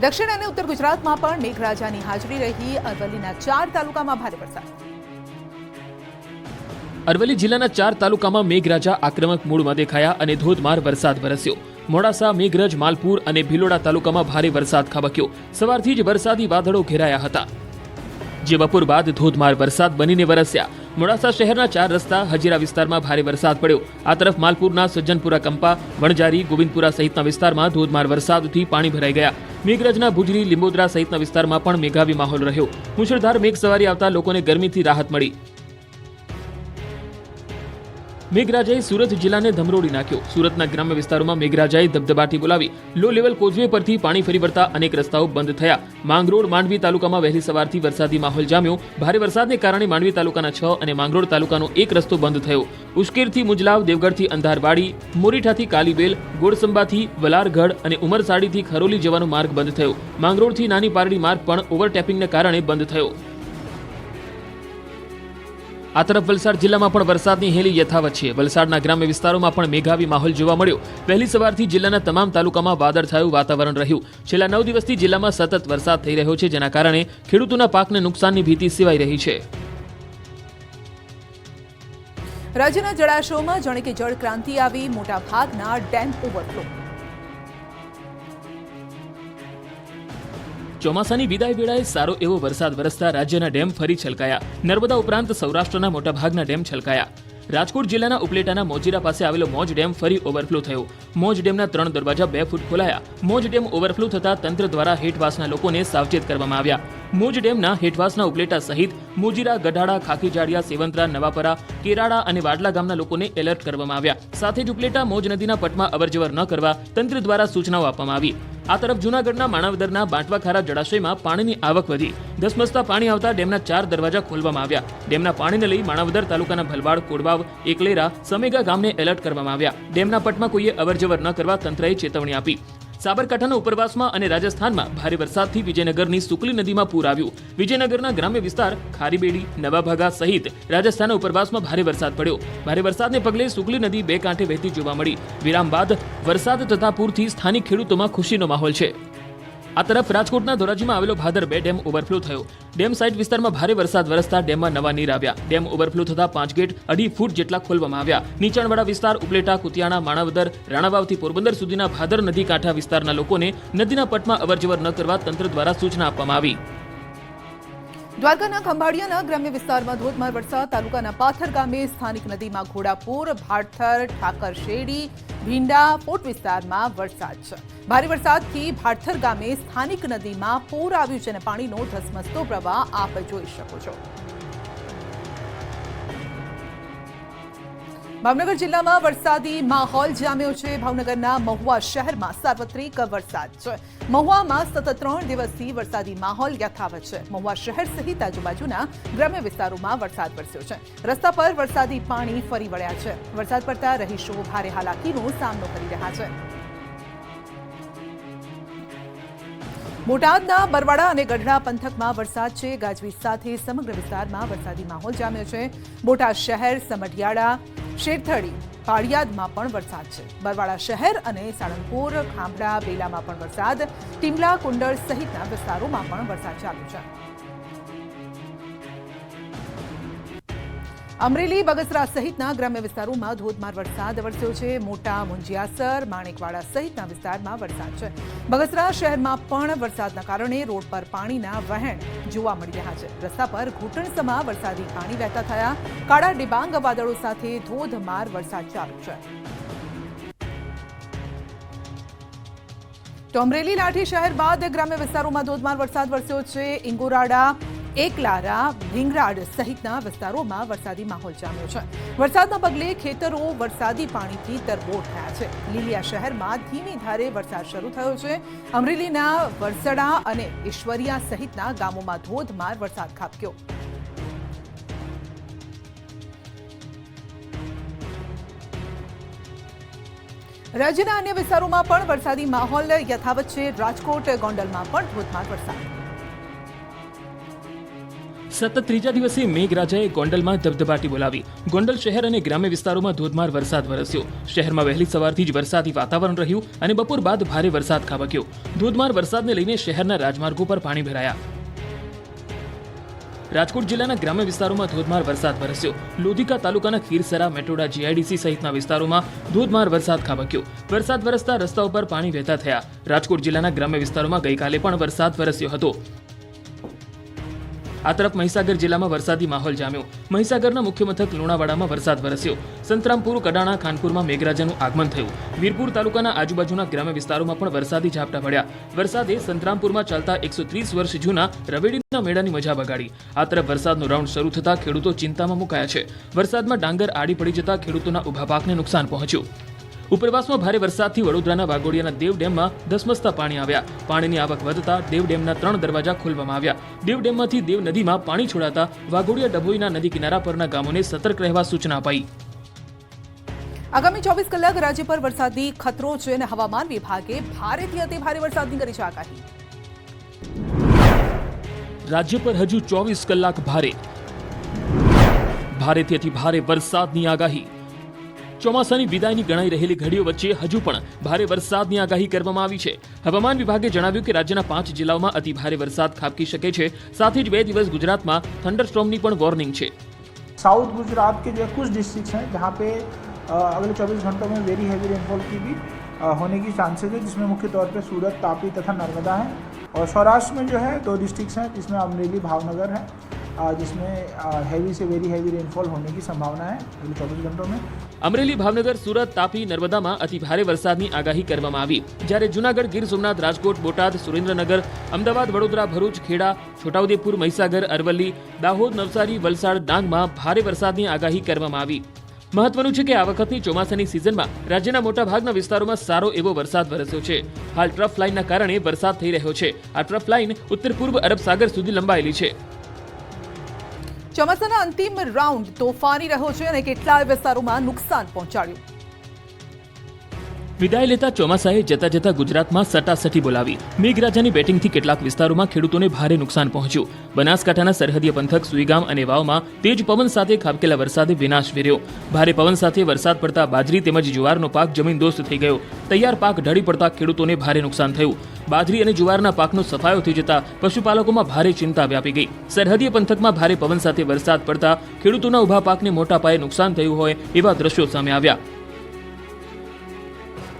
દક્ષિણ અને ઉત્તર ગુજરાતમાં પણ મેઘરાજાની હાજરી રહી. અરવલ્લીના 4 તાલુકામાં ભારે વરસાદ. અરવલ્લી જિલ્લાના 4 તાલુકામાં મેઘરાજા આક્રમક મૂડમાં દેખાયા અને ધોધમાર વરસાદ વરસ્યો. મોડાસા, મેઘરજ, માલપુર અને ભિલોડા તાલુકામાં ભારે વરસાદ ખાબક્યો. સવારથી જ વરસાદી વાદળો ઘેરાયા હતા, જે બપોર બાદ ધોધમાર વરસાદ બનીને વરસ્યા. મોડાસા શહેરના 4 રસ્તા હજીરા વિસ્તારમાં ભારે વરસાદ પડ્યો. આ તરફ માલપુરના સજ્જનપુરા, કંપા, વણજારી, ગોવિંદપુરા સહિતના વિસ્તારમાં ધોધમાર વરસાદથી પાણી ભરાઈ ગયા. મેઘરજના ભુજરી, લીંબોદરા સહિતના વિસ્તારમાં પણ મેઘાવી માહોલ રહ્યો. મુશળધાર મેઘ સવારી આવતા લોકોને ગરમીથી રાહત મળી. મેઘરાજાએ સુરત જિલ્લાને ધમરોડી નાખ્યો. સુરતના ગ્રામ્ય વિસ્તારોમાં મેઘરાજાએ ધબધબાટી બોલાવી. લો લેવલ કોઝવે પરથી પાણી ફરી વળતા અનેક રસ્તાઓ બંધ થયા. માંગરોળ, માંડવી તાલુકામાં વહેલી સવારથી વરસાદી માહોલ જામ્યો. ભારે વરસાદને કારણે માંડવી તાલુકાના 6 અને માંગરોળ તાલુકાનો 1 રસ્તો બંધ થયો. ઉશ્કેરથી મુજલાવ, દેવગઢથી અંધારવાડી, મોરીઠાથી કાલીબેલ, ગોળસંબાથી વલારગઢ અને ઉમરસાડીથી ખરોલી જવાનો માર્ગ બંધ થયો. માંગરોળથી નાની પારડી માર્ગ પણ ઓવરટેપિંગને કારણે બંધ થયો. આ તરફ વલસાડ જિલ્લામાં પણ વરસાદની હેલી યથાવત છે. વલસાડના ગ્રામ્ય વિસ્તારોમાં પણ મેઘાવી માહોલ જોવા મળ્યો. વહેલી સવારથી જિલ્લાના તમામ તાલુકામાં વાદળછાયું વાતાવરણ રહ્યું. છેલ્લા 9 દિવસથી જિલ્લામાં સતત વરસાદ થઈ રહ્યો છે, જેના કારણે ખેડૂતોના પાકને નુકસાનની ભીતિ સેવાઈ રહી છે. રાજ્યના જળાશયોમાં જાણે કે જળ ક્રાંતિ આવી. મોટા ભાગના ડેમ ઓવરફ્લો. ચોમાસાની વિદાય વેળાએ સારો એવો વરસાદ વરસતા રાજ્યના ડેમ ફરી છલકાયા. નર્મદા ઉપરાંત સૌરાષ્ટ્રના મોટાભાગના ડેમ છલકાયા. રાજકોટ જિલ્લાના ઉપલેટાના મોજીરા પાસે આવેલો મોજ ડેમ ફરી ઓવરફ્લો થયો. મોજ ડેમના 3 દરવાજા 2 ફૂટ ખોલાયા. મોજ ડેમ ઓવરફ્લો થતા તંત્ર દ્વારા હેઠવાસના લોકોને સાવચેત કરવામાં આવ્યા. મોજ ડેમના હેઠવાસના ઉપલેટા સહિત મોજીરા, ગઢાડા, ખાખીજાડિયા, સેવંતરા, નવાપરા, કેરાડા અને વાડલા ગામના લોકોને એલર્ટ કરવામાં આવ્યા. સાથે જ ઉપલેટા મોજ નદીના પટમાં અવરજવર ન કરવા તંત્ર દ્વારા સૂચનાઓ આપવામાં આવી. આ તરફ જૂનાગઢના માણાવદરના બાંટવાખારા જળાશયમાં પાણીની આવક વધી. ધસમસતા પાણી આવતા ડેમના 4 દરવાજા ખોલવામાં આવ્યા. ડેમના પાણીને લઈ માણાવદર તાલુકાના ભલવાડ, કોડવાવ, એકલેરા, સમેગા ગામને એલર્ટ કરવામાં આવ્યા. ડેમના પટમાં કોઈએ અવરજવર ન કરવા તંત્રએ ચેતવણી આપી. સાબરકાંઠાના ઉપરવાસમાં અને રાજસ્થાનમાં ભારે વરસાદથી વિજયનગરની સુકલી નદીમાં પૂર આવ્યું. વિજયનગરના ગ્રામ્ય વિસ્તાર ખારીબેડી, નવાભાગા સહિત રાજસ્થાનના ઉપરવાસમાં ભારે વરસાદ પડ્યો. ભારે વરસાદને પગલે સુકલી નદી 2 કાંઠે વહેતી જોવા મળી. વિરામ બાદ વરસાદ તથા પૂરથી સ્થાનિક ખેડૂતોમાં ખુશીનો માહોલ છે. આ તરફ રાજકોટના ધોરાજીમાં આવેલો ભાદર 2 ડેમ ઓવરફ્લો થયો. ડેમ સાઇટ વિસ્તારમાં ભારે વરસાદ વરસતા ડેમમાં નવા નીર આવ્યા. ડેમ ઓવરફ્લો થતા 5 ગેટ 2.5 ફૂટ જેટલા ખોલવામાં આવ્યા. નીચાણવાળા વિસ્તાર ઉપલેટા, કુતિયાણા, માણાવદર, રાણાવાવથી પોરબંદર સુધીના ભાદર નદી કાંઠા વિસ્તારના લોકોને નદીના પટમાં અવરજવર ન કરવા તંત્ર દ્વારા સૂચના આપવામાં આવી. દ્વારકાના ખંભાળિયાના ગ્રામ્ય વિસ્તારમાં ધોધમાર વરસાદ. તાલુકાના પાથર ગામે સ્થાનિક નદીમાં ઘોડાપુર. ભાટથર, ઠાકર શેરડી, ભીંડા, પોટ વિસ્તારમાં વરસાદ છે. ભારે વરસાદથી ભાટથર ગામે સ્થાનિક નદીમાં પૂર આવ્યું છે અને પાણીનો ધસમસતો પ્રવાહ આપ જોઈ શકો છો. ભાવનગર જિલ્લામાં વરસાદી માહોલ જામ્યો છે. ભાવનગરના મહુવા શહેરમાં સાર્વત્રિક વરસાદ છે. મહુવામાં સતત 3 દિવસથી વરસાદી માહોલ યથાવત છે. મહુવા શહેર સહિત આજુબાજુના ગ્રામ્ય વિસ્તારોમાં વરસાદ વરસ્યો છે. રસ્તા પર વરસાદી પાણી ફરી વળ્યા છે. વરસાદ પડતા રહીશો ભારે હાલાકીનો સામનો કરી રહ્યા છે. બોટાદના બરવાડા અને ગઢડા પંથકમાં વરસાદ છે. ગાજવીજ સાથે સમગ્ર વિસ્તારમાં વરસાદી માહોલ જામ્યો છે. બોટાદ શહેર, સમઢિયાળા, શેરથડી, પાળિયાદમાં પણ વરસાદ છે. બરવાડા શહેર અને સાળંગપુર, ખાંભડા, બેલામાં પણ વરસાદ. ટીમલા, કુંડળ સહિતના વિસ્તારોમાં પણ વરસાદ ચાલુ છે. અમરેલી, બગસરા સહિતના ગ્રામ્ય વિસ્તારોમાં ધોધમાર વરસાદ વરસ્યો છે. મોટા, મુંજિયાસર, માણેકવાડા સહિતના વિસ્તારમાં વરસાદ છે. બગસરા શહેરમાં પણ વરસાદના કારણે રોડ પર પાણીના વહેણ જોવા મળી રહ્યા છે. રસ્તા પર ઘૂંટણસમા વરસાદી પાણી વહેતા થયા. કાળા ડિબાંગ વાદળો સાથે ધોધમાર વરસાદ ચાલુ છે. તો અમરેલી, લાઠી શહેર બાદ ગ્રામ્ય વિસ્તારોમાં ધોધમાર વરસાદ વરસ્યો છે. ઇંગોરાડા, એકલારા, ભીંગરાડ સહિતના વિસ્તારોમાં વરસાદી માહોલ જામ્યો છે. વરસાદના પગલે ખેતરો વરસાદી પાણીથી તરબોળ થયા છે. લીલિયા શહેરમાં ધીમી ધારે વરસાદ શરૂ થયો છે. અમરેલીના વરસડા અને ઈશ્વરિયા સહિતના ગામોમાં ધોધમાર વરસાદ ખાબક્યો. રાજ્યના અન્ય વિસ્તારોમાં પણ વરસાદી માહોલ યથાવત છે. રાજકોટ, ગોંડલમાં પણ ધોધમાર વરસાદ. સતત ત્રીજા દિવસે મેઘરાજાએ ગોંડલમાં ધબધબાટી બોલાવી. ગોંડલ શહેર અને ગ્રામ્ય વિસ્તારોમાં ધોધમાર વરસાદ વરસ્યો. શહેરમાં વહેલી સવારથી જ વરસાદી વાતાવરણ રહ્યું અને બપોર બાદ ભારે વરસાદ ખાબક્યો. ધોધમાર વરસાદને લઈને શહેરના રાજમાર્ગો પર પાણી ભરાયા. રાજકોટ જિલ્લાના ગ્રામ્ય વિસ્તારોમાં ધોધમાર વરસાદ વરસ્યો. લોધિકા તાલુકાના ખીરસરા, મેટોડા, જીઆઈડીસી સહિતના વિસ્તારોમાં ધોધમાર વરસાદ ખાબક્યો. વરસાદ વરસતા રસ્તાઓ પર પાણી વહેતા થયા. રાજકોટ જિલ્લાના ગ્રામ્ય વિસ્તારોમાં ગઈકાલે પણ વરસાદ વરસ્યો હતો. આ તરફ મહીસાગર જિલ્લામાં વરસાદી માહોલ જામ્યો. મહીસાગરના મુખ્ય મથક લુણાવાડામાં વરસાદ વરસ્યો. સંતરામપુર, કડાણા, ખાનપુરમાં મેઘરાજાનું આગમન થયું. વીરપુર તાલુકાના આજુબાજુના ગ્રામ્ય વિસ્તારોમાં પણ વરસાદી ઝાપટા પડ્યા. વરસાદે સંતરામપુરમાં ચાલતા 130 વર્ષ જૂના રવેડીના મેળાની મજા બગાડી. આ તરફ વરસાદનો રાઉન્ડ શરૂ થતા ખેડૂતો ચિંતામાં મુકાયા છે. વરસાદમાં ડાંગર આડી પડી જતા ખેડૂતોના ઊભા પાકને નુકસાન પહોંચ્યું. ઉપરવાસમાં ભારે વરસાદથી વડોદરાના વાઘોડિયાના દેવ ડેમમાં ધસમસતા પાણી આવ્યા. પાણીની આવક વધતા દેવ ડેમના 3 દરવાજા ખોલવામાં આવ્યા. દેવ ડેમમાંથી દેવ નદીમાં પાણી છોડાતા વાઘોડિયા ડભોઈના નદી કિનારા પરના ગામોને સતર્ક રહેવા સૂચના અપાઈ. આગામી 24 કલાક રાજ્ય પર વરસાદી ખતરો છે અને હવામાન વિભાગે ભારેથી અતિ ભારે વરસાદની કરી છે આગાહી. રાજ્ય પર હજુ 24 કલાક ભારેથી અતિ ભારે વરસાદની આગાહી. ચોમાસાની વિદાયની ગણાઈ રહેલી ઘડીઓ વચ્ચે હજુ પણ ભારે વરસાદની આગાહી કરવામાં આવી છે. હવામાન વિભાગે જણાવ્યું કે રાજ્યના 5 જિલ્લાઓમાં અતિ ભારે વરસાદ ખાબકી શકે છે. સાથે જ 2 દિવસ ગુજરાતમાં થંડરસ્ટોર્મની પણ વોર્નિંગ છે. साउथ गुजरात के जो है कुछ डिस्ट्रिक्ट्स हैं जहाँ पे अगले 24 घंटों में वेरी हैवी रेनफॉल की भी होने की चांसेस है, जिसमें मुख्य तौर पे सूरत, तापी तथा नर्मदा है. और सौराष्ट्र में जो है 2 डिस्ट्रिक्ट्स हैं जिसमें अमरेली, भावनगर है, जिसमें हैवी से वेरी हैवी रेनफॉल होने की संभावना है अगले 24 घंटों में. અમરેલી, ભાવનગર, સુરત, તાપી, નર્મદામાં અતિ ભારે વરસાદની આગાહી કરવામાં આવી. જ્યારે જૂનાગઢ, ગીર સોમનાથ, રાજકોટ, બોટાદ, સુરેન્દ્રનગર, અમદાવાદ, વડોદરા, ભરૂચ, ખેડા, છોટાઉદેપુર, મહીસાગર, અરવલ્લી, દાહોદ, નવસારી, વલસાડ, ડાંગમાં ભારે વરસાદની આગાહી કરવામાં આવી. મહત્વનું છે કે આ વખતની ચોમાસાની સિઝનમાં રાજ્યના મોટાભાગના વિસ્તારોમાં સારો એવો વરસાદ વરસ્યો છે. હાલ ટ્રફ લાઇનના કારણે વરસાદ થઈ રહ્યો છે. આ ટ્રફ લાઇન ઉત્તર પૂર્વ અરબ સાગર સુધી લંબાયેલી છે. ચોમાસાના અંતિમ રાઉન્ડ તોફાની રહ્યો છે અને કેટલાય વિસ્તારોમાં નુકસાન પહોંચાડ્યું. વિદાય લેતા ચોમાસાએ જતા જતા ગુજરાતમાં સટાસટી બોલાવી. મેઘરાજાની બેટિંગથી કેટલાક વિસ્તારોમાં ખેડૂતોને ભારે નુકસાન પહોંચ્યું. બનાસકાંઠાના સરહદીય પંથક સુઈગામ અને વાવમાં તેજ પવન સાથે ખાબકેલા વરસાદે વિનાશ વેર્યો. ભારે પવન સાથે વરસાદ પડતા બાજરી તેમજ જુવારનો પાક જમીનદોસ્ત થઈ ગયો. તૈયાર પાક ઢળી પડતા ખેડૂતોને ભારે નુકસાન થયું. બાજરી અને જુવારના પાકનો સફાયો થઈ જતા પશુપાલકોમાં ભારે ચિંતા વ્યાપી ગઈ. સરહદીય પંથકમાં ભારે પવન સાથે વરસાદ પડતા ખેડૂતોના ઊભા પાકને મોટા પાયે નુકસાન થયું હોય એવા દ્રશ્યો સામે આવ્યા.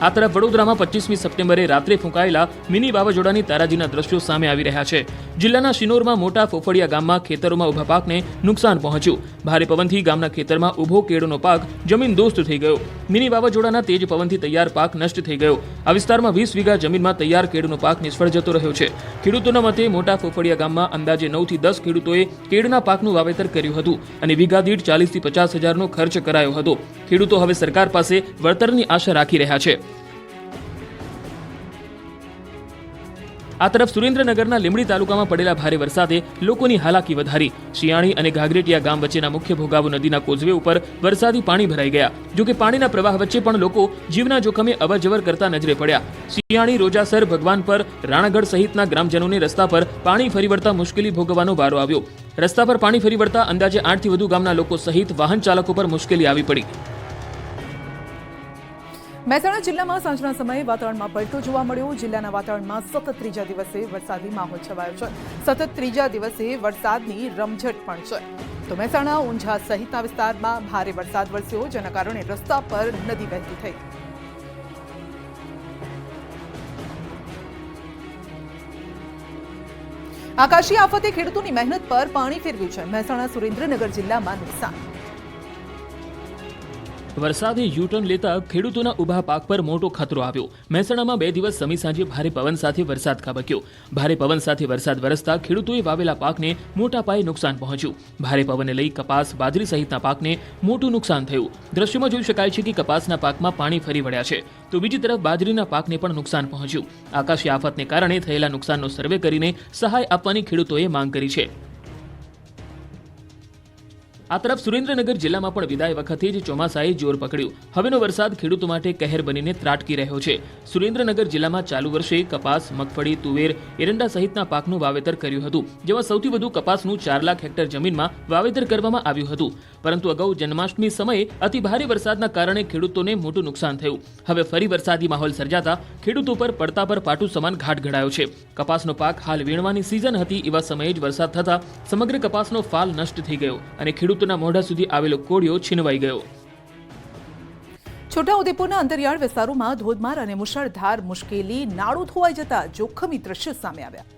આ તરફ વડોદરામાં 25મી સપ્ટેમ્બરે રાત્રે ફૂંકાયેલા મિની વાવાઝોડાની તારાજીના દ્રશ્યો સામે આવી રહ્યા છે. જિલ્લાના શિનોરમાં મોટા ફોફડિયા ગામમાં ખેતરોમાં ઊભા પાકને નુકસાન પહોંચ્યું. ભારે પવનથી ગામના ખેતરમાં ઊભો કેળનો પાક જમીનદોસ્ત થઈ ગયો. મિની વાવાઝોડાના તેજ પવનથી તૈયાર પાક નષ્ટ થઈ ગયો. આ વિસ્તારમાં 20 વીઘા જમીનમાં તૈયાર કેળનો પાક નિષ્ફળ જતો રહ્યો છે. ખેડૂતોના મતે મોટા ફોફડિયા ગામમાં અંદાજે 9 થી 10 ખેડૂતોએ કેળના પાકનું વાવેતર કર્યું હતું અને વીઘા દીઠ 40 થી 50 હજારનો ખર્ચ કરાયો હતો. ખેડૂતો હવે સરકાર પાસે વળતરની આશા રાખી રહ્યા છે. આ તરફ સુરેન્દ્રનગરના લીંબડી તાલુકામાં પડેલા ભારે વરસાદે લોકોની હાલાકી વધારી. શિયાળી અને ઘાઘરેટિયા ગામ વચ્ચેના મુખ્ય ભોગાવો નદીના કોઝવે ઉપર વરસાદી પાણી ભરાઈ ગયા. જોકે પાણીના પ્રવાહ વચ્ચે પણ લોકો જીવના જોખમે અવરજવર કરતા નજરે પડ્યા. શિયાળી, રોજાસર, ભગવાનપર, રાણાગઢ સહિતના ગ્રામજનોને રસ્તા પર પાણી ફરી વળતા મુશ્કેલી ભોગવવાનો વારો આવ્યો. રસ્તા પર પાણી ફરી વળતા અંદાજે 8 થી વધુ ગામના લોકો સહિત વાહન ચાલકો પર મુશ્કેલી આવી પડી. મહેસાણા જિલ્લામાં સાંજના સમયે વાતાવરણમાં પલટો જોવા મળ્યો. જિલ્લાના વાતાવરણમાં સતત ત્રીજા દિવસે વરસાદી માહોલ છવાયો છે. સતત ત્રીજા દિવસે વરસાદની રમઝટ પણ છે. તો મહેસાણા, ઊંઝા સહિતના વિસ્તારમાં ભારે વરસાદ વરસ્યો, જેના કારણે રસ્તા પર નદી વહેતી થઈ. આકાશી આફતે ખેડૂતોની મહેનત પર પાણી ફેરવ્યું છે. મહેસાણા, સુરેન્દ્રનગર જિલ્લામાં નુકસાન. વરસાદે યુટર્ન લેતા ખેડૂતોના ઊભા પાક પર મોટો ખતરો આવ્યો. મહેસાણામાં 2 દિવસ સમી સાંજે ભારે પવન સાથે વરસાદ ખાબક્યો. ભારે પવન સાથે વરસાદ વરસતા ખેડૂતોએ વાવેલા પાકને મોટા પાયે નુકસાન પહોંચ્યું. ભારે પવનને લઈ કપાસ, બાજરી સહિતના પાકને મોટું નુકસાન થયું. દ્રશ્યમાં જોઈ શકાય છે કે કપાસના પાકમાં પાણી ફરી વળ્યા છે, તો બીજી તરફ બાજરીના પાકને પણ નુકસાન પહોંચ્યું. આકાશી આફતને કારણે થયેલા નુકસાનનો સર્વે કરીને સહાય આપવાની ખેડૂતોએ માંગ કરી છે. આ તરફ સુરેન્દ્રનગર જિલ્લામાં પણ વિદાય વખતે જ ચોમાસાએ જોર પકડ્યું. હવેનો વરસાદ ખેડૂતો માટે કહેર બનીને ત્રાટકી રહ્યો છે. સુરેન્દ્રનગર જિલ્લામાં ચાલુ વર્ષે કપાસ, મગફળી, તુવેર, એરંડા સહિતના પાકનું વાવેતર કર્યું હતું, જેમાં સૌથી વધુ કપાસનું 4 લાખ હેક્ટર જમીનમાં વાવેતર કરવામાં આવ્યું હતું. પરંતુ અગાઉ જન્માષ્ટમી સમયે અતિ ભારે વરસાદના કારણે ખેડૂતોને મોટું નુકસાન થયું. હવે ફરી વરસાદી માહોલ સર્જાતા ખેડૂતો પર પડતા પર પાટું સમાન ઘાટ ઘડાયો છે. કપાસનો પાક હાલ વીણવાની સિઝન હતી એવા સમયે જ વરસાદ થતા સમગ્ર કપાસનો ફાલ નષ્ટ થઈ ગયો અને ખેડૂતોના મોઢા સુધી આવેલો કોળિયો છીનવાઈ ગયો. છોટાઉદેપુરના અંતરિયાળ વિસ્તારોમાં ધોધમાર અને મુશળધાર મુશ્કેલી, નાળું ધોવાઈ જતા જોખમી દ્રશ્યો સામે આવ્યા.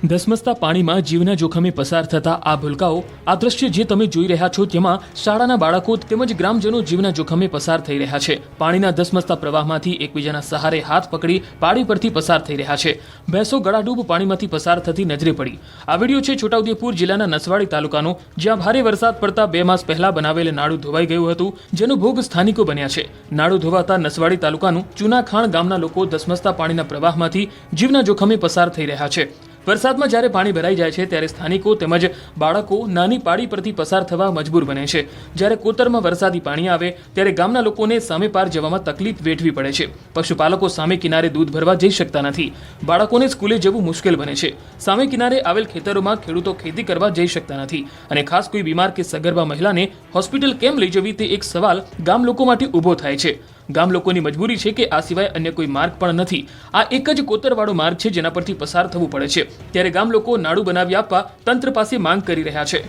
ધસમસતા પાણીમાં જીવના જોખમે પસાર થતા આ ભૂલકાઓ, આ દ્રશ્ય જે તમે જોઈ રહ્યા છો તેમાં શાળાના બાળકો તેમજ ગ્રામજનો જીવના જોખમે પસાર થઈ રહ્યા છે. પાણીના ધસમસતા પ્રવાહમાંથી એકબીજાના સહારે હાથ પકડી પાડી પરથી પસાર થઈ રહ્યા છે. ભેંસો ગળાડૂબ પાણીમાંથી પસાર થતી નજરે પડી. આ વિડીયો છે છોટાઉદેપુર જિલ્લાના નસવાડી તાલુકાનો, જ્યાં ભારે વરસાદ પડતા 2 માસ પહેલા બનાવેલ નાળું ધોવાઈ ગયું હતું, જેનો ભોગ સ્થાનિકો બન્યા છે. નાળું ધોવાતા નસવાડી તાલુકાનું ચુનાખાણ ગામના લોકો ધસમસતા પાણીના પ્રવાહમાંથી જીવના જોખમે પસાર થઈ રહ્યા છે. વરસાદમાં જ્યારે પાણી ભરાઈ જાય છે ત્યારે સ્થાનિકો તેમજ બાળકો નાની પાડી પરથી પસાર થવા મજબૂર બને છે. જ્યારે કોતરમાં વરસાદી પાણી આવે ત્યારે ગામના લોકોને સામે પાર જવામાં તકલીફ વેઠવી પડે છે. પશુપાલકો સામે કિનારે દૂધ ભરવા જઈ શકતા નથી. બાળકોને સ્કૂલે જવું મુશ્કેલ બને છે. સામે કિનારે આવેલ ખેતરોમાં ખેડૂતો ખેતી કરવા જઈ શકતા નથી. અને ખાસ કોઈ બીમાર કે સગર્ભા મહિલાને હોસ્પિટલ કેમ લઈ જવી તે એક સવાલ ગામ લોકો માટે ઊભો થાય છે. ગામ લોકોની મજબૂરી છે કે આ સિવાય અન્ય કોઈ માર્ગ પણ નથી. આ એક જ કોતરવાળો માર્ગ છે જેના પરથી પસાર થવું પડે છે. ત્યારે ગામ લોકો નાળું બનાવી આપવા તંત્ર પાસે માંગ કરી રહ્યા છે.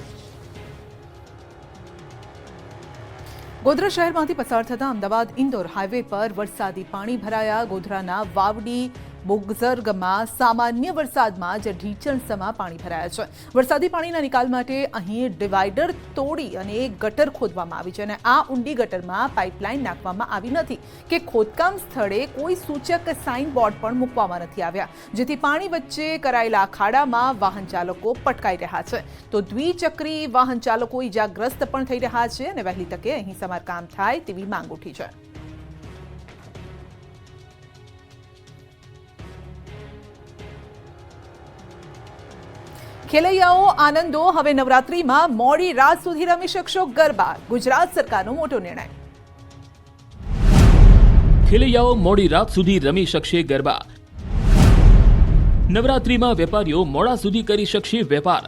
ગોધરા શહેરમાંથી પસાર થતા અમદાવાદ ઇન્દોર હાઈવે પર વરસાદી પાણી ભરાયા. ગોધરાના વાવડી બોગઝર્ગમાં સામાન્ય વરસાદમાં જ ઢીચણસમાં પાણી ભરાયા છે. વરસાદી પાણીના નિકાલ માટે અહીં ડિવાઈડર તોડી અને ગટર ખોદવામાં આવી છે અને આ ઊંડી ગટરમાં પાઇપલાઇન નાખવામાં આવી નથી કે ખોદકામ સ્થળે કોઈ સૂચક સાઇન બોર્ડ પણ મૂકવામાં નથી આવ્યા, જેથી પાણી વચ્ચે કરાયેલા ખાડામાં વાહન ચાલકો પટકાઈ રહ્યા છે. તો દ્વિચક્રી વાહન ચાલકો ઇજાગ્રસ્ત પણ થઈ રહ્યા છે અને વહેલી તકે અહીં સમારકામ થાય તેવી માંગ ઉઠી છે. ખેલૈયાઓ આનંદો, હવે નવરાત્રીમાં મોડી રાત સુધી રમી શકશો ગરબા. ગુજરાત સરકારનો મોટો નિર્ણય. ખેલૈયાઓ મોડી રાત સુધી રમી શકશે ગરબા. નવરાત્રીમાં વેપારીઓ મોડા સુધી કરી શકશે વેપાર.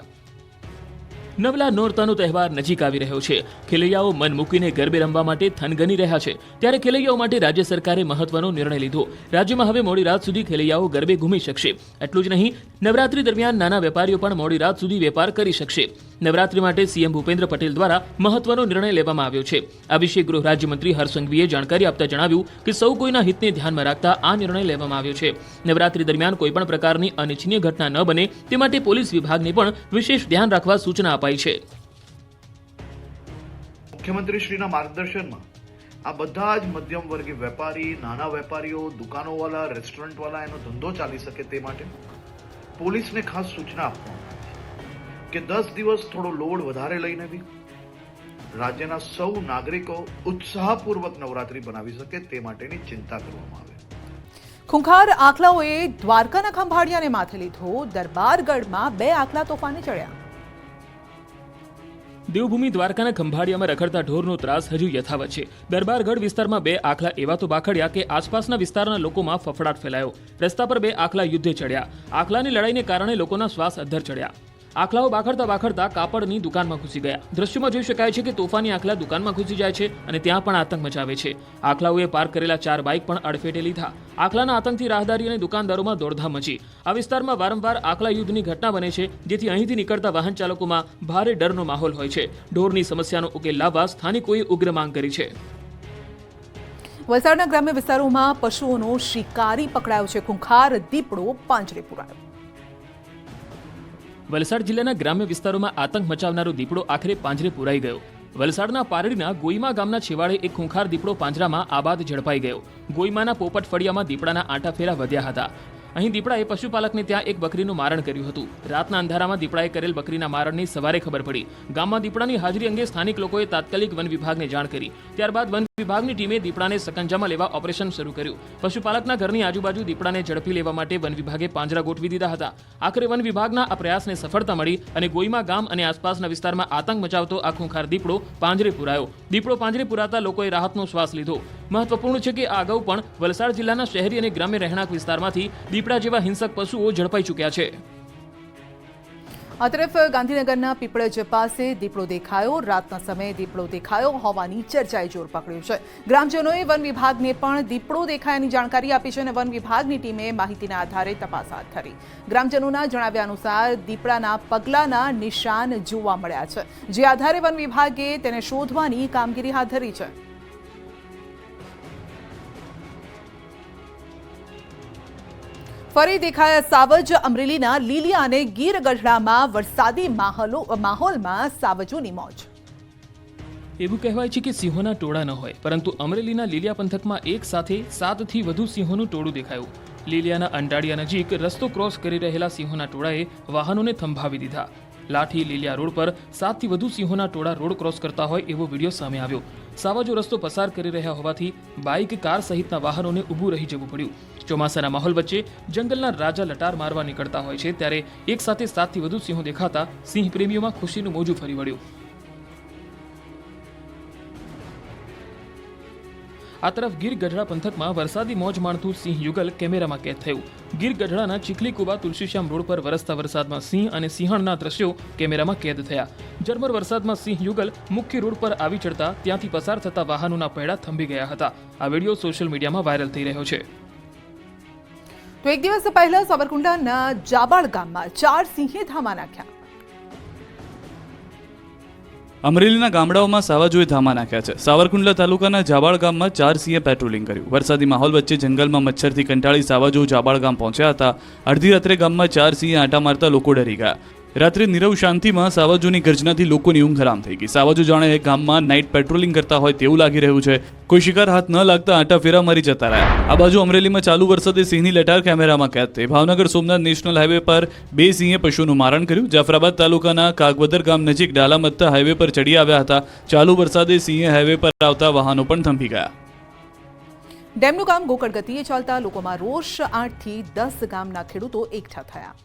નવલા નોરતાનો તહેવાર નજીક આવી રહ્યો છે. ખેલૈયાઓ મન મૂકીને ગરબે રમવા માટે થનગની રહ્યા છે. ત્યારે ખેલૈયાઓ માટે રાજ્ય સરકારે મહત્વનો નિર્ણય લીધો. રાજ્યમાં હવે મોડી રાત સુધી ખેલૈયાઓ ગરબે ઘૂમી શકશે. એટલું જ નહીં, નવરાત્રી દરમિયાન નાના વેપારીઓ પણ મોડી રાત સુધી વેપાર કરી શકશે. નવરાત્રી માટે સીએમ ભૂપેન્દ્ર પટેલ દ્વારા મહત્વનો નિર્ણય લેવામાં આવ્યો છે. આ વિશે ગૃહ રાજ્યમંત્રી હર્ષ સંઘવીએ જાણકારી આપતા જણાવ્યું કે સૌ કોઈના હિતને ધ્યાનમાં રાખતા આ નિર્ણય લેવામાં આવ્યો છે. નવરાત્રી દરમિયાન કોઈપણ પ્રકારની અનિચ્છનીય ઘટના ન બને તે માટે પોલીસ વિભાગને પણ વિશેષ ધ્યાન રાખવા સૂચના અપાઈ છે. મુખ્યમંત્રીશ્રીના માર્ગદર્શનમાં આ બધા જ મધ્યમ વર્ગીય વેપારી, નાના વેપારીઓ, દુકાનોવાળા, રેસ્ટોરન્ટવાળા એનો ધંધો ચાલી શકે તે માટે પોલીસને ખાસ સૂચના આપવામાં આવી કે 10 દિવસ થોડો લોડ વધારે લઈને બી રાજ્યના સૌ નાગરિકો ઉત્સાહપૂર્વક નવરાત્રી બનાવી શકે તે માટેની ચિંતા કરવામાં આવે. ખૂંખાર આખલાઓએ દ્વારકાના ખંભાળિયાને માથે લીધો. દરબારગઢમાં 2 આખલા તોફાને ચડ્યા. દેવભૂમિ દ્વારકાના ખંભાળિયામાં રખડતા ઢોરનો ત્રાસ હજુ યથાવત છે. દરબારગઢ વિસ્તારમાં 2 આખલા એવા તો બાખડ્યા કે આસપાસના વિસ્તારના લોકોમાં ફફડાટ ફેલાયો. રસ્તા પર 2 આખલા યુદ્ધે ચડ્યા. આખલાની લડાઈને કારણે લોકોના શ્વાસ અદ્ધર ચડ્યા. આખલાઓ બાખડતા કાપડની દુકાનમાં ઘૂસી ગયા. દ્રશ્યમાં જોઈ શકાય છે કે તોફાની આખલા દુકાનમાં ઘૂસી જાય છે અને ત્યાં પણ આતંક મચાવે છે. આખલાઓએ પાર્ક કરેલા 4 બાઇક પણ અડફેટે લીધા. આખલાના આતંકથી રાહદારી અને દુકાનદારોમાં દોડધામ મચી. આ વિસ્તારમાં વારંવાર આખલા યુદ્ધની ઘટના બને છે, જેથી અહીંથી નીકળતા વાહન ચાલકોમાં ભારે ડરનો માહોલ હોય છે. ઢોરની સમસ્યાનો ઉકેલ લાવવા સ્થાનિકોએ ઉગ્ર માંગ કરી છે. વલસાડના ગ્રામ્ય વિસ્તારોમાં પશુઓનો શિકારી પકડાયો છે. ખૂંખાર દીપડો પાંજરે પુરાયો. વલસાડ જિલ્લાના ગ્રામ્ય વિસ્તારોમાં આતંક મચાવનારો દીપડો આખરે પાંજરે પુરાઈ ગયો. વલસાડના પારડીના ગોઈમા ગામના છેવાડે એક ખૂંખાર દીપડો પાંજરામાં આબાદ ઝડપાઈ ગયો. ગોઈમાના પોપટ ફળિયામાં દીપડાના આંટા ફેરા વધ્યા હતા અહીં દીપડાએ પશુપાલકને ત્યાં એક બકરીનું મારણ કર્યું હતું. રાતના અંધારામાં દીપડાએ કરેલ બકરીના મારણની સવારે ખબર પડી. ગામમાં દીપડાની હાજરી અંગે સ્થાનિક લોકોએ તાત્કાલિક વન વિભાગને જાણ કરી. ત્યારબાદ વન વિભાગની ટીમે દીપડાને સકંજામાં લેવા ઓપરેશન શરૂ કર્યું. પશુપાલકના ઘરની આજુબાજુ દીપડાને ઝડપી લેવા માટે વન વિભાગે પાંજરા ગોઠવી દીધા હતા. આખરે વન વિભાગના આ પ્રયાસને સફળતા મળી અને ગોઈમા ગામ અને આસપાસના વિસ્તારમાં આતંક મચાવતો આ ખૂંખાર દીપડો પાંજરે પુરાયો. દીપડો પાંજરે પુરાતા લોકોએ રાહતનો શ્વાસ લીધો. મહત્વપૂર્ણ છે કે આ અગાઉ પણ વલસાડ જિલ્લાના શહેરી અને ગ્રામ્ય રહેણાંક વિસ્તારમાંથી દીપડા જેવા હિંસક પશુઓ ઝડપાઈ ચૂક્યા છે. આ તરફ ગાંધીનગરના પીપળજ પાસે દીપડો દેખાયો. રાતના સમયે દીપડો દેખાયો હોવાની ચર્ચાએ જોર પકડ્યું છે. ગ્રામજનોએ વન વિભાગને પણ દીપડો દેખાયાની જાણકારી આપી છે અને વન વિભાગની ટીમે માહિતીના આધારે તપાસ હાથ ધરી. ગ્રામજનોના જણાવ્યા અનુસાર દીપડાના પગલાના નિશાન જોવા મળ્યા છે, જે આધારે વન વિભાગે તેને શોધવાની કામગીરી હાથ ધરી છે. ફરી દેખાયા સાવજ. અમરેલીના લીલિયા અને ગીર ગઢડામાં વરસાદી માહોલમાં સાવજોની મોજ. એવું કહેવાય છે કે સિંહોના ટોળા ન હોય, પરંતુ અમરેલીના લીલિયા પંથકમાં એક સાથે 7થી વધુ સિંહોનું ટોળું દેખાયું. લીલિયાના અંડાળિયા નજીક રસ્તો ક્રોસ કરી રહેલા સિંહોના ટોળાએ વાહનોને થંભાવી દીધા. લાઠી લીલિયા રોડ પર 7થી વધુ સિંહોના ટોળા રોડ ક્રોસ કરતા હોય એવો વિડીયો સામે આવ્યો. સાવજો રસ્તો પસાર કરી રહ્યા હોવાથી બાઇક, કાર સહિતના વાહનોને ઊભું રહી જવું પડ્યું. ચોમાસાના માહોલ વચ્ચે જંગલના રાજા લટાર મારવા નીકળતા હોય છે, ત્યારે એક સાથે 7થી વધુ સિંહો દેખાતા સિંહ પ્રેમીઓમાં ખુશીનું મોજું ફરી વળ્યું. આ તરફ ગીર ગઢડા પંથકમાં વરસાદી મોજ માણતું સિંહ યુગલ કેમેરામાં કેદ થયું. ગીર ગઢડાના ચીખલીકુબા તુલસીશ્યામ રોડ પર વરસતા વરસાદમાં સિંહ અને સિંહણના દ્રશ્યો કેમેરામાં કેદ થયા. ઝરમર વરસાદમાં સિંહ યુગલ મુખ્ય રોડ પર આવી ચડતા ત્યાંથી પસાર થતા વાહનોના પૈડા થંભી ગયા હતા. આ વિડીયો સોશિયલ મીડિયામાં વાયરલ થઈ રહ્યો છે. તો એક દિવસ પહેલા સાબરકુંડલાના જાબાળ ગામમાં 4 સિંહે ધામા નાખ્યા. અમરેલીના ગામડાઓમાં સાવજોએ ધામા નાખ્યા છે. સાવરકુંડલા તાલુકાના જાબાળ ગામમાં 4 સિંહે પેટ્રોલિંગ કર્યું. વરસાદી માહોલ વચ્ચે જંગલમાં મચ્છરથી કંટાળી સાવજો જાબાળ ગામ પહોંચ્યા હતા. અડધી રાત્રે ગામમાં 4 સિંહે આંટા મારતા લોકો ડરી ગયા. રાત્રે નીરવ શાંતિમાં સાવજોની ગર્જનાથી લોકોની ઊંઘ હરામ થઈ ગઈ. સાવજો જાણે ગામમાં નાઇટ પેટ્રોલિંગ કરતા હોય તેવું લાગી રહ્યું છે. કોઈ શિકાર હાથ ન લાગતા આંટા ફેરા મારી જતા રહ્યા. આ બાજુ અમરેલીમાં ચાલુ વરસાદે સિંહની લટાર કેમેરામાં કેદ થઈ. ભાવનગર સોમનાથ નેશનલ હાઈવે પર 2 સિંહે પશુનું મારણ કર્યું. જાફરાબાદ તાલુકાના કાગવદર ગામ નજીક ડાલામત્તા હાઈવે પર ચડી આવ્યા હતા. ચાલુ વરસાદે સિંહે હાઈવે પર આવતા વાહનો પણ થંભી ગયા. ડેમનું કામ ગોકળ ગતિએ ચાલતા લોકોમાં રોષ. 8થી 10 ગામના ખેડૂતો એકઠા થયા.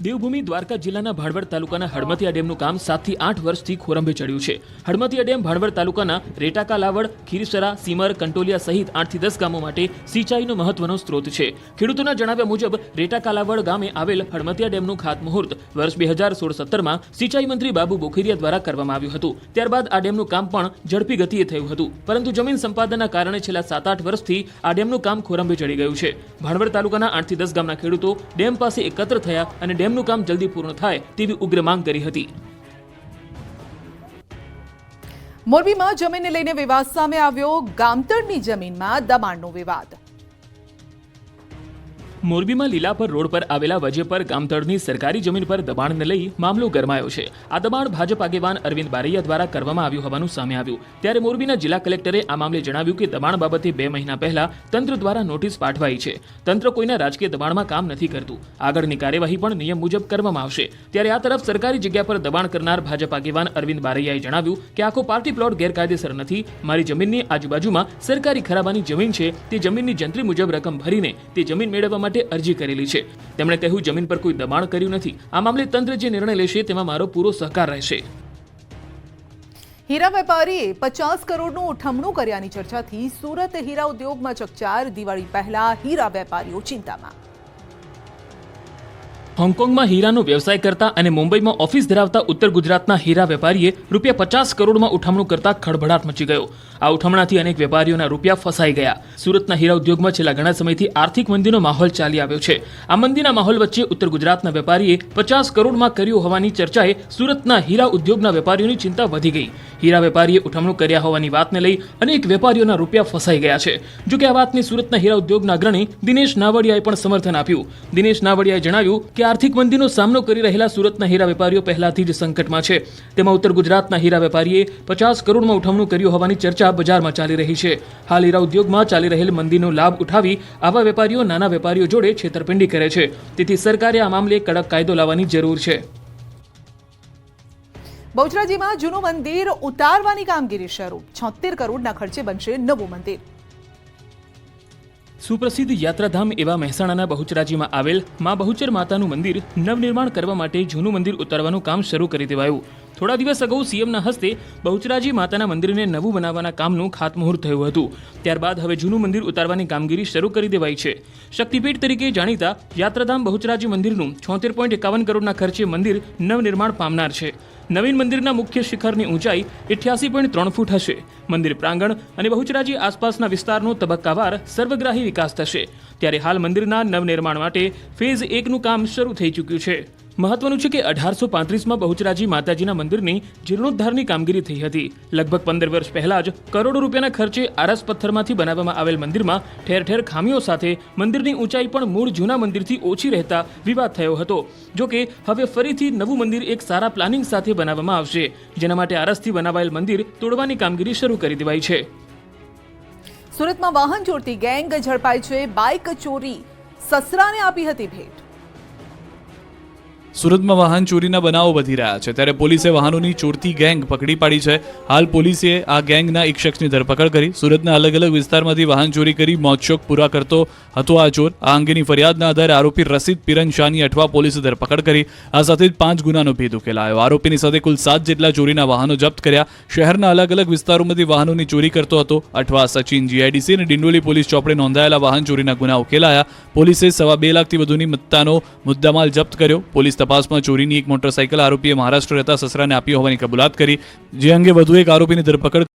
દેવભૂમિ દ્વારકા જિલ્લાના ભાણવડ તાલુકાના હડમતિયા ડેમનું કામ 7 થી 8 વર્ષથી ખોરંભે ચડ્યું છે. હડમતિયા ડેમ ભાણવડ તાલુકાના રેટાકા, લાવડ, ખીરસરા, સીમર, કંટોલિયા સહિત 8 થી 10 ગામો માટે સિંચાઈનો મહત્વનો સ્ત્રોત છે. ખેડૂતોના જણાવ્યા મુજબ રેટાકા લાવડ ગામે આવેલ હડમતિયા ડેમનું ખાતમુહૂર્ત વર્ષ 2016-17માં સિંચાઈ મંત્રી બાબુ બોખીરિયા દ્વારા કરવામાં આવ્યું હતું. ત્યારબાદ આ ડેમનું કામ પણ ઝડપી ગતિએ થયું હતું, પરંતુ જમીન સંપાદનના કારણે છેલ્લા 7-8 વર્ષથી આ ડેમનું કામ ખોરંભે ચડી ગયું છે. ભાણવડ તાલુકાના 8 થી 10 ગામના ખેડૂતો ડેમ પાસે એકત્ર થયા અને ડેમનું કામ જલ્દી પૂર્ણ થાય તેવી ઉગ્ર માંગ કરી હતી. મોરબીમાં જમીનને લઈને વિવાદ સામે આવ્યો. ગામતળની જમીનમાં દબાણનો વિવાદ. મોરબીમાં લીલાપર રોડ પર આવેલા વજે પર ગામતળની સરકારી જમીન પર દબાણને લઈ મામલો ગરમાયો છે. આ દબાણ ભાજપ આગેવાન અરવિંદ બારૈયા દ્વારા કરવામાં આવ્યું હોવાનું સામે આવ્યું. ત્યારે મોરબીના જિલ્લા કલેક્ટરે આ મામલે જણાવ્યું કે દબાણ બાબતે 2 મહિના પહેલા તંત્ર દ્વારા નોટિસ પાઠવાઈ છે. તંત્ર કોઈના રાજકીય દબાણમાં કામ નથી કરતું. આગળની કાર્યવાહી પણ નિયમ મુજબ કરવામાં આવશે. ત્યારે આ તરફ સરકારી જગ્યા પર દબાણ કરનાર ભાજપ આગેવાન અરવિંદ બારૈયાએ જણાવ્યું કે આખો પાર્ટી પ્લોટ ગેરકાયદેસર નથી. મારી જમીનની આજુબાજુમાં સરકારી ખરાબાની જમીન છે. તે જમીનની જંત્રી મુજબ રકમ ભરીને તે જમીન મેળવવા અરજી કરેલી છે. તેમણે કહ્યું જમીન પર કોઈ દબાણ કર્યું નથી. આ મામલે તંત્ર જે નિર્ણય લેશે તેમાં મારો પૂરો સહકાર રહેશે. હીરા વેપારીએ 50 કરોડનું ઉઠમણું કર્યાની ચર્ચાથી સુરત હીરા ઉદ્યોગમાં ચકચાર. દિવાળી પહેલા હીરા વેપારીઓ ચિંતામાં. હોંગકોંગમાં હીરાનો વ્યવસાય કરતા અને મુંબઈમાં ઓફિસ ધરાવતા ઉત્તર ગુજરાતના હીરા વેપારીએ ₹50 કરોડમાં ઉઠમણું કરતા ખળભળાટ મચી ગયો. આ ઉઠમણાથી અનેક વેપારીઓના રૂપિયા ફસાઈ ગયા. સુરતના હીરા ઉદ્યોગમાં છેલ્લા ઘણા સમયથી આર્થિક મંદીનો માહોલ ચાલી આવ્યો છે. આ મંદીના માહોલ વચ્ચે ઉત્તર ગુજરાતના વેપારીએ 50 કરોડમાં કર્યું હોવાની ચર્ચાએ સુરતના હીરા ઉદ્યોગના વેપારીઓની ચિંતા વધી ગઈ. હીરા વેપારીએ ઉઠમણું કર્યા હોવાની વાતને લઈ અનેક વેપારીઓના રૂપિયા ફસાઈ ગયા છે. જોકે આ વાતને સુરતના હીરા ઉદ્યોગના અગ્રણી દિનેશ નાવડિયાએ પણ સમર્થન આપ્યું. દિનેશ નાવડિયાએ જણાવ્યું કે આ આર્થિક મંદીનો સામનો કરી રહેલા સુરતના હીરા વેપારીઓ પહેલાથી જ સંકટમાં છે. તેમાં ઉત્તર ગુજરાતના હીરા વેપારીએ 50 કરોડમાં ઉઠમણું કર્યું હોવાની ચર્ચા બજારમાં ચાલી રહી છે. હાલ હીરા ઉદ્યોગમાં ચાલી રહેલ મંદીનો લાભ ઉઠાવી આવા વેપારીઓ નાના વેપારીઓ જોડે છેતરપિંડી કરે છે. તેથી સરકારે આ મામલે કડક કાયદો લાવવાની જરૂર છે. બહુચરાજીમાં જૂનું મંદિર ઉતારવાની કામગીરી શરૂ. 76 કરોડના ખર્ચે બનશે નવું મંદિર. સુપ્રસિદ્ધ યાત્રાધામ એવા મહેસાણાના બહુચરાજીમાં આવેલ મા બહુચર માતાનું મંદિર નવનિર્માણ કરવા માટે જૂનું મંદિર ઉતારવાનું કામ શરૂ કરી દેવાયું. થોડા દિવસ અગાઉ સીએમના હસ્તે બહુચરાજી માતાના મંદિરને નવું બનાવવાના કામનું ખાતમુહૂર્ત થયું હતું. ત્યારબાદ હવે જૂનું મંદિર ઉતારવાની કામગીરી શરૂ કરી દેવાઈ છે. શક્તિપીઠ તરીકે જાણીતા યાત્રાધામ બહુચરાજી મંદિરનું 76.51 કરોડના ખર્ચે મંદિર નવનિર્માણ પામનાર છે. નવીન મંદિરના મુખ્ય શિખરની ઊંચાઈ 88.3 ફૂટ હશે. મંદિર પ્રાંગણ અને બહુચરાજી આસપાસના વિસ્તારનો તબક્કાવાર સર્વગ્રાહી વિકાસ થશે. ત્યારે હાલ મંદિરના નવનિર્માણ માટે ફેઝ 1નું કામ શરૂ થઈ ચૂક્યું છે. મહત્વનું છે કે 1835માં બહુચરાજી માતાજીના મંદિરની જીર્ણોદ્ધારની કામગીરી થઈ હતી. લગભગ 15 વર્ષ પહેલા જ કરોડો રૂપિયાના ખર્ચે આરસ પથ્થરમાંથી બનાવવામાં આવેલ મંદિરમાં ઠેર ઠેર ખામીઓ સાથે મંદિરની ઊંચાઈ પણ મૂળ જૂના મંદિરથી ઓછી રહેતા વિવાદ થયો હતો. જો કે હવે ફરીથી નવું મંદિર એક સારા પ્લાનિંગ સાથે બનાવવામાં આવશે, જેના માટે આરસથી બનાવાયેલ મંદિર તોડવાની કામગીરી શરૂ કરી દેવાઈ છે. સુરતમાં વાહન ચોરતી ગેંગ ઝડપાઈ છે. બાઇક ચોરી સસરાને આપી હતી ભેટ. સુરતમાં વાહન ચોરીના બનાવો વધી રહ્યા છે, ત્યારે પોલીસે વાહનોની ચોરતી ગેંગ પકડી પાડી છે. હાલ પોલીસે આ ગેંગના એક શખ્સની ધરપકડ કરી. સુરતના અલગ અલગ વિસ્તારમાંથી વાહન ચોરી કરી મોજશોખ પૂરા કરતો હતો આ ચોર. આ અંગેની ફરિયાદના આધારે આરોપી રસીદ પિરન શાહની અઠવા પોલીસે ધરપકડ કરી. આ સાથે જ 5 ગુનાનો ભેદ ઉકેલાયો. આરોપીની સાથે કુલ 7 જેટલા ચોરીના વાહનો જપ્ત કર્યા. શહેરના અલગ અલગ વિસ્તારોમાંથી વાહનોની ચોરી કરતો હતો. અઠવા, સચિન, જીઆઈડીસી અને ડિંડોલી પોલીસ ચોપડે નોંધાયેલા વાહન ચોરીના ગુના ઉકેલાયા. પોલીસે 2.5 લાખથી વધુની મત્તાનો મુદ્દામાલ જપ્ત કર્યો. પોલીસ તપાસમાં ચોરીની એક મોટરસાઇકલ આરોપીએ મહારાષ્ટ્ર રહેતા સસરાને આપી હોવાની કબૂલાત કરી. જે અંગે વધુ એક આરોપીની ધરપકડ